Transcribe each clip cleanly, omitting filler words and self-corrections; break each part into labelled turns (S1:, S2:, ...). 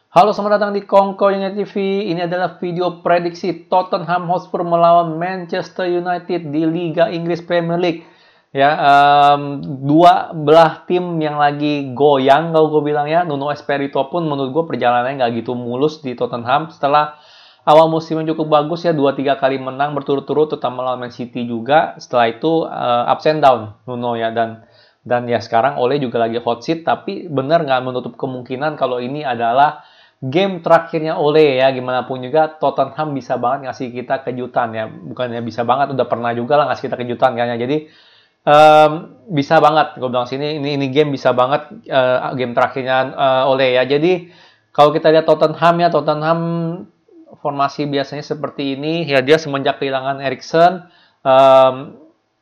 S1: Halo, selamat datang di Kongko United TV. Ini adalah video prediksi Tottenham Hotspur melawan Manchester United di Liga Inggris Premier League. Ya, dua belah tim yang lagi goyang kalau gue bilang ya. Nuno Espirito pun menurut gue perjalanannya nggak gitu mulus di Tottenham. Setelah awal musimnya cukup bagus ya, 2-3 kali menang berturut-turut, terutama lawan Man City juga. Setelah itu ups and down Nuno ya, dan ya sekarang Ole juga lagi hot seat, tapi benar nggak menutup kemungkinan kalau ini adalah game terakhirnya Ole ya. Gimana pun juga Tottenham bisa banget ngasih kita kejutan ya, bukannya bisa banget, udah pernah juga lah ngasih kita kejutan kayaknya. Jadi bisa banget gue bilang sini, ini game bisa banget game terakhirnya Ole ya. Jadi kalau kita lihat Tottenham formasi biasanya seperti ini ya, dia semenjak kehilangan Eriksen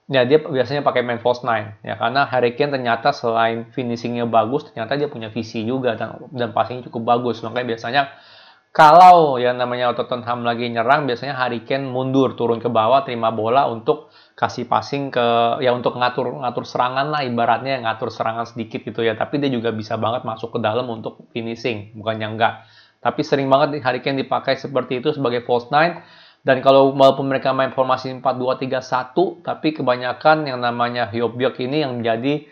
S1: ya dia biasanya pakai main false nine ya, karena Harry Kane ternyata selain finishingnya bagus, ternyata dia punya visi juga dan passingnya cukup bagus. Makanya biasanya kalau yang namanya Tottenham lagi nyerang, biasanya Harry Kane mundur turun ke bawah, terima bola untuk kasih passing ke ya, untuk ngatur serangan lah ibaratnya, ngatur serangan sedikit gitu ya. Tapi dia juga bisa banget masuk ke dalam untuk finishing, bukannya enggak. Tapi sering banget Harry Kane dipakai seperti itu sebagai false nine. Dan kalau walaupun mereka main formasi 4-2-3-1, tapi kebanyakan yang namanya Højbjerg ini yang menjadi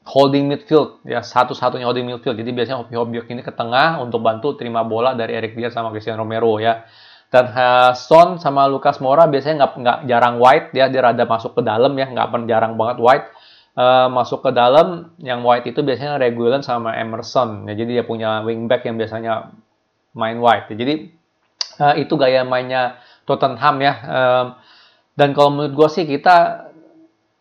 S1: holding midfield ya, satu-satunya holding midfield. Jadi biasanya Højbjerg ini ke tengah untuk bantu terima bola dari Eric Dier sama Cristiano Romero ya. Dan Son sama Lucas Moura biasanya nggak jarang wide ya, dia rada masuk ke dalam ya, nggak pernah, jarang banget wide. Masuk ke dalam, yang wide itu biasanya Reguilon sama Emerson ya. Jadi dia punya wingback yang biasanya main wide ya. Jadi itu gaya mainnya Tottenham ya. Dan kalau menurut gue sih kita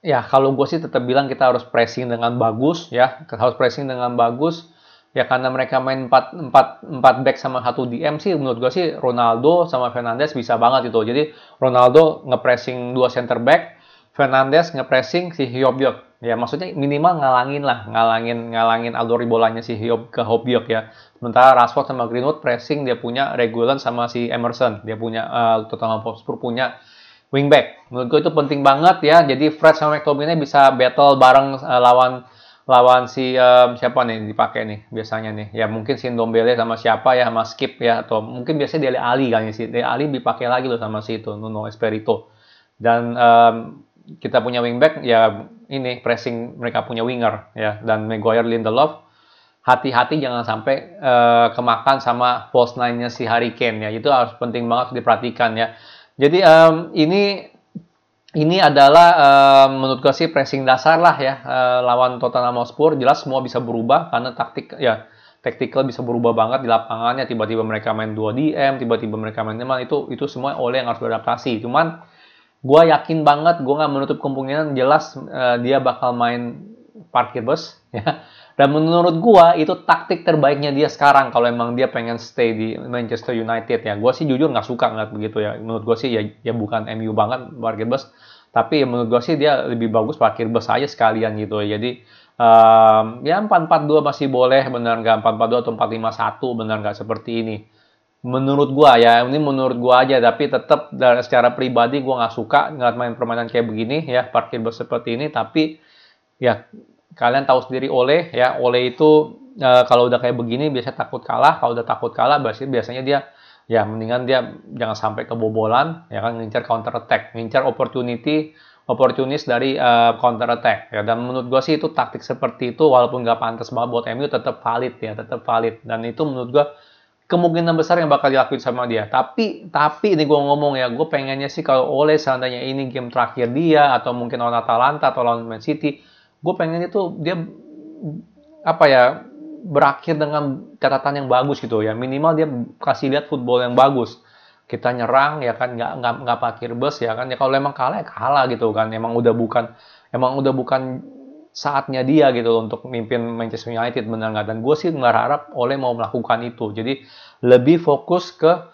S1: ya, kalau gue sih tetap bilang kita harus pressing dengan bagus ya, harus pressing dengan bagus ya, karena mereka main 4 back sama 1 DM sih. Menurut gue sih Ronaldo sama Fernandes bisa banget itu. Jadi Ronaldo ngepressing 2 center back, Fernandes ngepressing si Højbjerg ya, maksudnya minimal ngalangin aluri bolanya si Højbjerg ya. Sementara Rashford sama Greenwood pressing, dia punya Reguilon sama si Emerson, dia punya Tottenham Hotspur punya wingback. Menurut gue itu penting banget ya. Jadi Fred sama McTominay bisa battle bareng lawan si siapa nih dipakai nih biasanya nih ya, mungkin si Ndombele sama siapa ya, sama Skip ya, atau mungkin biasanya Dele Alli kan ya, si Dele Alli dipakai lagi loh sama si itu Nuno Espirito. Dan kita punya wingback ya, ini pressing mereka punya winger ya, dan Maguire, Lindelof, hati-hati jangan sampai kemakan sama false nine-nya si Harry Kane ya. Itu harus penting banget diperhatikan ya. Jadi ini adalah menurut gue sih pressing dasar lah ya, lawan Tottenham Hotspur. Jelas semua bisa berubah karena tactical bisa berubah banget di lapangannya. Tiba-tiba mereka main 2 DM, tiba-tiba mereka main 5, itu semua Ole yang harus beradaptasi. Cuman gue yakin banget, gue nggak menutup kemungkinan jelas dia bakal main parkir bus ya. Dan menurut gue itu taktik terbaiknya dia sekarang kalau emang dia pengen stay di Manchester United ya. Gue sih jujur nggak suka ngeliat begitu ya. Menurut gue sih ya bukan MU banget parkir bus, tapi ya menurut gue sih dia lebih bagus parkir bus aja sekalian gitu ya. Jadi ya 4-4-2 masih boleh, bener nggak? 4-4-2 atau 4-5-1, bener nggak seperti ini? Menurut gua ya, ini menurut gua aja, tapi tetap secara pribadi gua nggak suka ngeliat main permainan kayak begini ya, parkir bus seperti ini. Tapi ya kalian tahu sendiri Ole ya, Ole itu kalau udah kayak begini biasanya takut kalah. Kalau udah takut kalah biasanya dia ya mendingan dia jangan sampai kebobolan ya kan, ngincar counter attack, ngincar opportunis dari counter attack ya. Dan menurut gua sih itu taktik seperti itu walaupun nggak pantas banget buat MU, tetap valid ya, tetap valid. Dan itu menurut gua kemungkinan besar yang bakal dilakuin sama dia. Tapi ini gue ngomong ya, gue pengennya sih kalau Ole seandainya ini game terakhir dia, atau mungkin lawan Atalanta atau lawan Man City, gue pengennya tuh dia apa ya, berakhir dengan catatan yang bagus gitu ya. Minimal dia kasih lihat football yang bagus. Kita nyerang ya kan, nggak parkir bus ya kan. Ya kalau emang kalah ya kalah gitu kan. Emang udah bukan saatnya dia gitu untuk memimpin Manchester United, benar nggak? Dan gue sih nggak harap Ole mau melakukan itu. Jadi lebih fokus ke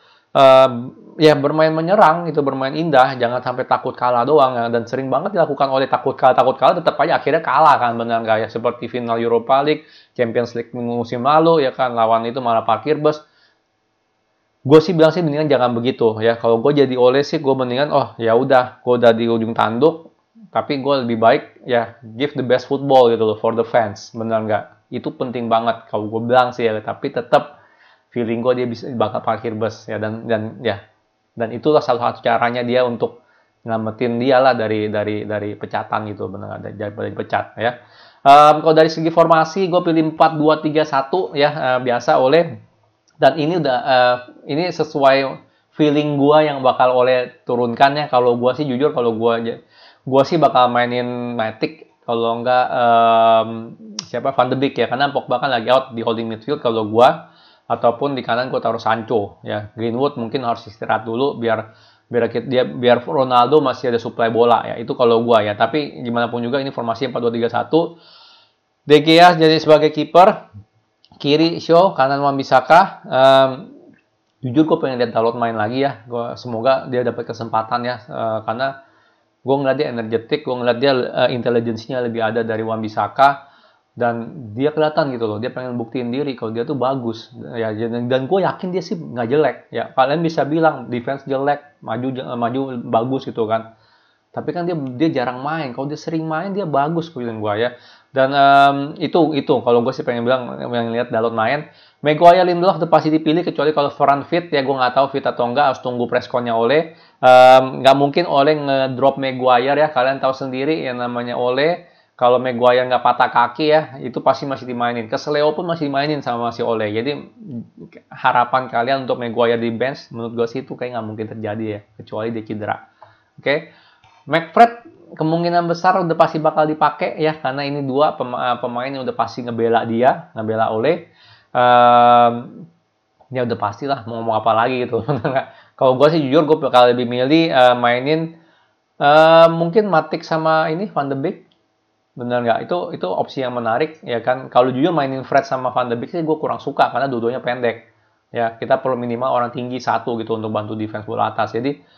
S1: ya bermain menyerang, itu bermain indah, jangan sampai takut kalah doang ya. Dan sering banget dilakukan oleh takut kalah tetap aja akhirnya kalah kan, benar nggak ya? Seperti final Europa League, Champions League musim lalu ya kan, lawan itu malah parkir bus. Gue sih bilang sih mendingan jangan begitu ya. Kalau gue jadi Ole sih gue mendingan ya udah, gue udah di ujung tanduk, tapi gue lebih baik ya give the best football gitu loh for the fans, benar nggak? Itu penting banget kalau gue bilang sih ya, tapi tetap feeling gue dia bisa bakal parkir bus ya, dan itulah salah satu caranya dia untuk nyelamatin dia lah dari pecatan gitu, benar dari pecat ya. Kalau dari segi formasi gue pilih 4-2-3-1 ya, biasa oleh, dan ini udah ini sesuai feeling gue yang bakal oleh turunkan ya. Kalau gue sih jujur, kalau gue sih bakal mainin Matic, kalau enggak siapa, Van de Beek ya, karena Pogba kan lagi out di holding midfield kalau gue, ataupun di kanan gue taruh Sancho ya. Greenwood mungkin harus istirahat dulu biar Ronaldo masih ada suplai bola ya. Itu kalau gue ya, tapi gimana pun juga ini formasi 4-2-3-1. De Gea jadi sebagai kiper, kiri Shaw, kanan Wan-Bissaka. Jujur gue pengen lihat Dalot main lagi ya. Semoga dia dapat kesempatan ya, karena gue ngeliat dia energetik, gue ngeliat dia intelligensinya lebih ada dari Wan-Bissaka, dan dia kelihatan gitu loh, dia pengen buktiin diri kalau dia tuh bagus ya, dan gue yakin dia sih nggak jelek ya. Kalian bisa bilang defense jelek, maju bagus gitu kan, tapi kan dia jarang main. Kalau dia sering main dia bagus feeling gue ya. Dan itu kalau gue sih pengen bilang, yang lihat Dalot main. Maguire, Lindelof udah pasti dipilih, kecuali kalau Varane fit ya, gue nggak tahu fit atau enggak, harus tunggu pressconnya Ole. Nggak mungkin Ole ngedrop Maguire ya, kalian tahu sendiri yang namanya Ole. Kalau Maguire nggak patah kaki ya, itu pasti masih dimainin. Keseleo pun masih dimainin sama si Ole. Jadi harapan kalian untuk Maguire di bench, menurut gue sih itu kayak nggak mungkin terjadi ya, kecuali dia cedera. Oke. McFred kemungkinan besar udah pasti bakal dipakai ya, karena ini dua pemain yang udah pasti ngebela Ole. Ya udah pastilah, mau ngomong apa lagi gitu. Kalau gue sih jujur, gue bakal lebih milih mainin mungkin Matic sama ini Van de Beek. Bener nggak? Itu opsi yang menarik ya kan. Kalau jujur mainin Fred sama Van de Beek sih gue kurang suka, karena dua-duanya pendek ya. Kita perlu minimal orang tinggi satu gitu untuk bantu defense bola atas. Jadi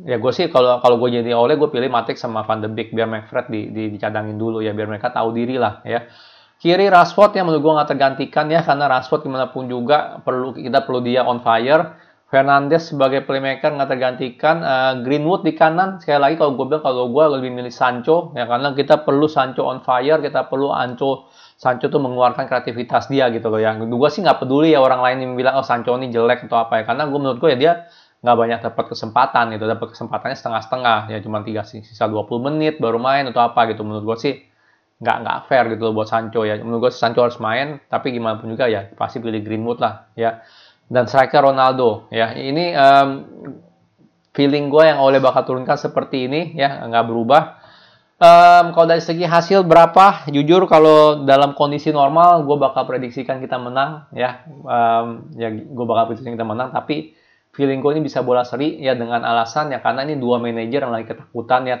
S1: ya gue sih kalau gue jadi Ole, gue pilih Matic sama Van de Beek, biar McFred dicadangin dulu ya, biar mereka tahu diri lah ya. Kiri Rashford yang menurut gue nggak tergantikan ya, karena Rashford gimana pun juga kita perlu dia on fire. Fernandes sebagai playmaker nggak tergantikan. Greenwood di kanan, sekali lagi kalau gue lebih milih Sancho ya, karena kita perlu Sancho on fire, kita perlu Sancho tuh mengeluarkan kreativitas dia gitu loh ya. Gue sih nggak peduli ya orang lain yang bilang Sancho ini jelek atau apa ya, karena menurut gue ya dia nggak banyak dapat kesempatan gitu, dapat kesempatannya setengah-setengah ya, cuma sisa 20 menit baru main atau apa gitu. Menurut gue sih nggak fair gitu loh buat Sancho ya. Menurut gue Sancho harus main, tapi gimana pun juga ya pasti pilih Greenwood lah ya. Dan striker Ronaldo ya, ini feeling gue yang Ole bakal turunkan seperti ini ya, nggak berubah. Kalau dari segi hasil berapa, jujur kalau dalam kondisi normal gue bakal prediksikan kita menang ya. Ya gue bakal prediksikan kita menang, tapi feeling gue ini bisa bola seri ya, dengan alasan ya karena ini dua manajer yang lagi ketakutan ya,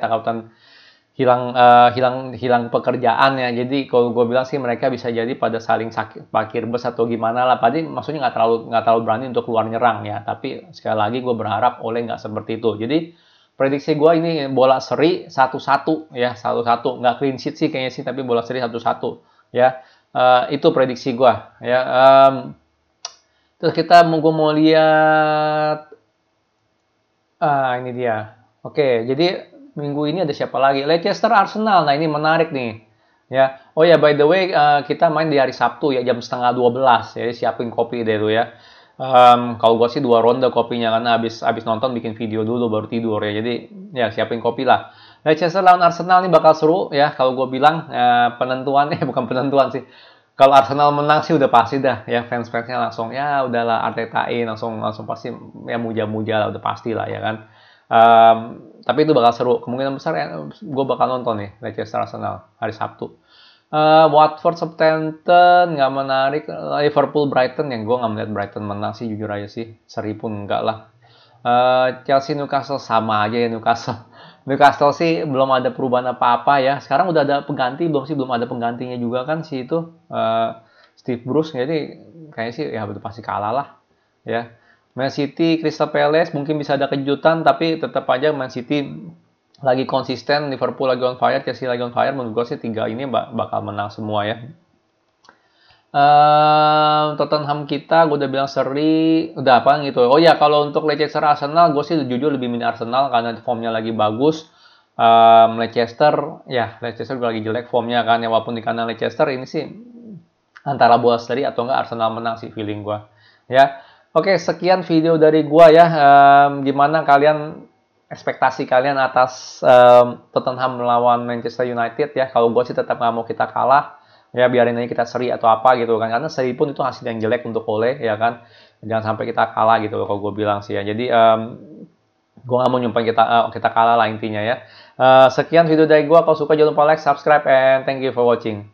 S1: hilang pekerjaan ya. Jadi kalau gue bilang sih mereka bisa jadi pada saling sakit parkir bus atau gimana lah. Tadi maksudnya nggak terlalu berani untuk keluar nyerang ya. Tapi sekali lagi gue berharap Ole nggak seperti itu. Jadi prediksi gue ini bola seri 1-1 ya, 1-1. Nggak clean sheet sih kayaknya sih, tapi bola seri 1-1 ya. Itu prediksi gue ya. Terus gue mau lihat ini dia. Oke, jadi minggu ini ada siapa lagi? Leicester Arsenal. Nah ini menarik nih ya. Oh ya, by the way, kita main di hari Sabtu ya, jam 11:30. Jadi siapin kopi deh tuh ya. Kalau gue sih 2 ronde kopinya, karena abis nonton bikin video dulu baru tidur ya. Jadi ya siapin kopi lah. Leicester lawan Arsenal ini bakal seru ya. Kalau gue bilang penentuan bukan penentuan sih. Kalau Arsenal menang sih udah pasti dah ya, fans-fansnya langsung ya udahlah Artetain, langsung pasti ya muja-muja lah, udah pasti lah ya kan. Tapi itu bakal seru. Kemungkinan besar gue bakal nonton nih Leicester Arsenal hari Sabtu. Watford Southampton nggak menarik. Liverpool Brighton, yang gue nggak melihat Brighton menang sih, jujur aja sih. Seri pun enggak lah. Chelsea Newcastle sama aja ya. Newcastle sih belum ada perubahan apa-apa ya. Sekarang udah ada pengganti belum ada penggantinya juga kan si itu Steve Bruce. Jadi kayaknya sih ya udah pasti kalah lah ya. Man City, Crystal Palace mungkin bisa ada kejutan, tapi tetap aja Man City lagi konsisten, Liverpool lagi on fire, Chelsea lagi on fire. Menurut gue sih 3 ini bakal menang semua ya. Tottenham kita, gue udah bilang seri, udah apa gitu. Oh ya, kalau untuk Leicester Arsenal, gue sih jujur lebih milih Arsenal karena formnya lagi bagus. Leicester juga lagi jelek formnya kan ya, walaupun di kandang Leicester ini sih antara bola seri atau enggak Arsenal menang sih feeling gua. Ya. Oke, sekian video dari gua ya. Gimana kalian ekspektasi kalian atas Tottenham melawan Manchester United ya? Kalau gua sih tetap nggak mau kita kalah. Ya biarin aja kita seri atau apa gitu kan. Karena seri pun itu hasil yang jelek untuk Ole ya kan. Jangan sampai kita kalah gitu loh kalau gue bilang sih ya. Jadi gue nggak mau nyumpahin kita kalah lah intinya ya. Sekian video dari gue. Kalau suka jangan lupa like, subscribe, and thank you for watching.